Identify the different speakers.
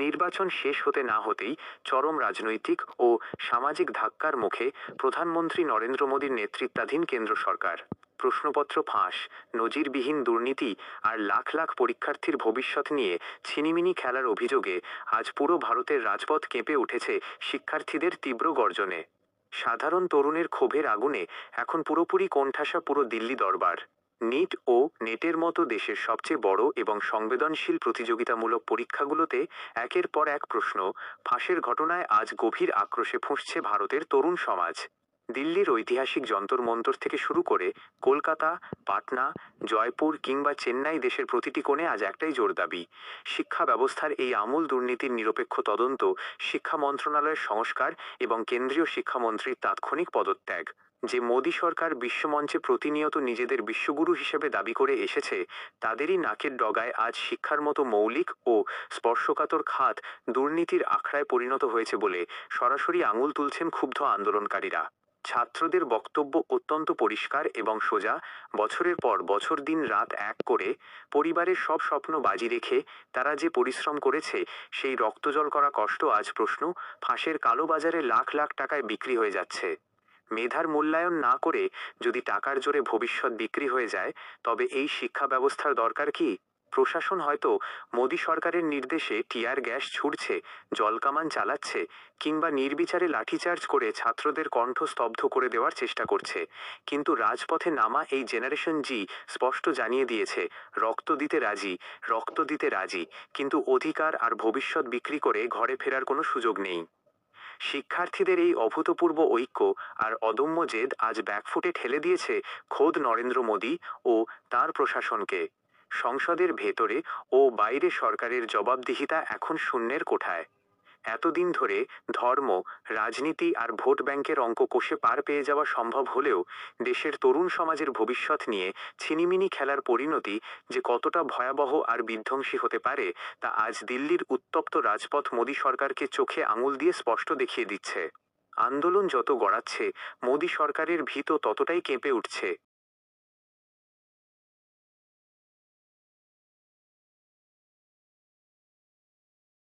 Speaker 1: নির্বাচন শেষ হতে না হতেই চরম রাজনৈতিক ও সামাজিক ধাক্কার মুখে প্রধানমন্ত্রী নরেন্দ্র মোদীর নেতৃত্বাধীন কেন্দ্র সরকার। প্রশ্নপত্র ফাঁস, নজিরবিহীন দুর্নীতি আর লাখ লাখ পরীক্ষার্থীর ভবিষ্যৎ নিয়ে ছিনিমিনি খেলার অভিযোগে আজ পুরো ভারতের রাজপথ কেঁপে উঠেছে শিক্ষার্থীদের তীব্র গর্জনে। সাধারণ তরুণের ক্ষোভের আগুনে এখন পুরোপুরি কোণঠাসা পুরো দিল্লি দরবার। নিট ও নেটের মতো দেশের সবচেয়ে বড় এবং সংবেদনশীল প্রতিযোগিতামূলক পরীক্ষাগুলোতে একের পর এক প্রশ্ন ফাঁসের ঘটনায় আজ গভীর আক্রোশে ফুঁসছে ভারতের তরুণ সমাজ। দিল্লির ঐতিহাসিক যন্তর মন্তর থেকে শুরু করে কলকাতা, পাটনা, জয়পুর কিংবা চেন্নাই, দেশের প্রতিটি কোণে আজ একটাই জোর দাবি: শিক্ষা ব্যবস্থার এই আমূল দুর্নীতির নিরপেক্ষ তদন্ত, শিক্ষা মন্ত্রণালয়ের সংস্কার এবং কেন্দ্রীয় শিক্ষামন্ত্রীর তাৎক্ষণিক পদত্যাগ। যে মোদী সরকার বিশ্বমঞ্চে প্রতিনিয়ত নিজেদের বিশ্বগুরু হিসেবে দাবি করে এসেছে, তাদেরই নাকের ডগায় আজ শিক্ষার মতো মৌলিক ও স্পর্শকাতর খাত দুর্নীতির আখড়ায় পরিণত হয়েছে বলে সরাসরি আঙুল তুলছেন ক্ষুব্ধ আন্দোলনকারীরা। ছাত্রদের বক্তব্য অত্যন্ত পরিষ্কার এবং সোজা: বছরের পর বছর দিন রাত এক করে পরিবারের সব স্বপ্ন বাজি রেখে তারা যে পরিশ্রম করেছে, সেই রক্তজল করা কষ্ট আজ প্রশ্ন ফাঁসের কালোবাজারে লাখ লাখ টাকায় বিক্রি হয়ে যাচ্ছে। মেধার মূল্যায়ন না করে যদি টাকার জোরে ভবিষ্যৎ বিক্রি হয়ে যায়, তবে এই শিক্ষা ব্যবস্থার দরকার কি? প্রশাসন হয়তো মোদী সরকারের নির্দেশে টিয়ার গ্যাস ছুড়ছে, জলকামান চালাচ্ছে কিংবা নির্বিচারে লাঠিচার্জ করে ছাত্রদের কণ্ঠ স্তব্ধ করে দেওয়ার চেষ্টা করছে, কিন্তু রাজপথে নামা এই জেনারেশন জি স্পষ্ট জানিয়ে দিয়েছে, রক্ত দিতে রাজি, রক্ত দিতে রাজি, কিন্তু অধিকার আর ভবিষ্যৎ বিক্রি করে ঘরে ফেরার কোনো সুযোগ নেই। শিক্ষার্থীদের এই অভূতপূর্ব ঐক্য আর অদম্য জেদ আজ ব্যাকফুটে ঠেলে দিয়েছে খোদ নরেন্দ্র মোদী ও তাঁর প্রশাসনকে। সংসদের ভেতরে ও বাইরে সরকারের জবাবদিহিতা এখন শূন্যের কোঠায়। এতদিন ধরে ধর্ম, রাজনীতি আর ভোট ব্যাংকের অঙ্ক কষে পার পেয়ে যাওয়া সম্ভব হলেও দেশের তরুণ সমাজের ভবিষ্যৎ নিয়ে ছিনিমিনি খেলার পরিণতি যে কতটা ভয়াবহ আর বিধ্বংসী হতে পারে, তা আজ দিল্লির উত্তপ্ত রাজপথ মোদী সরকারকে চোখে আঙুল দিয়ে স্পষ্ট দেখিয়ে দিচ্ছে। আন্দোলন যত গড়াচ্ছে, মোদী সরকারের ভিতও ততটাই কেঁপে উঠছে।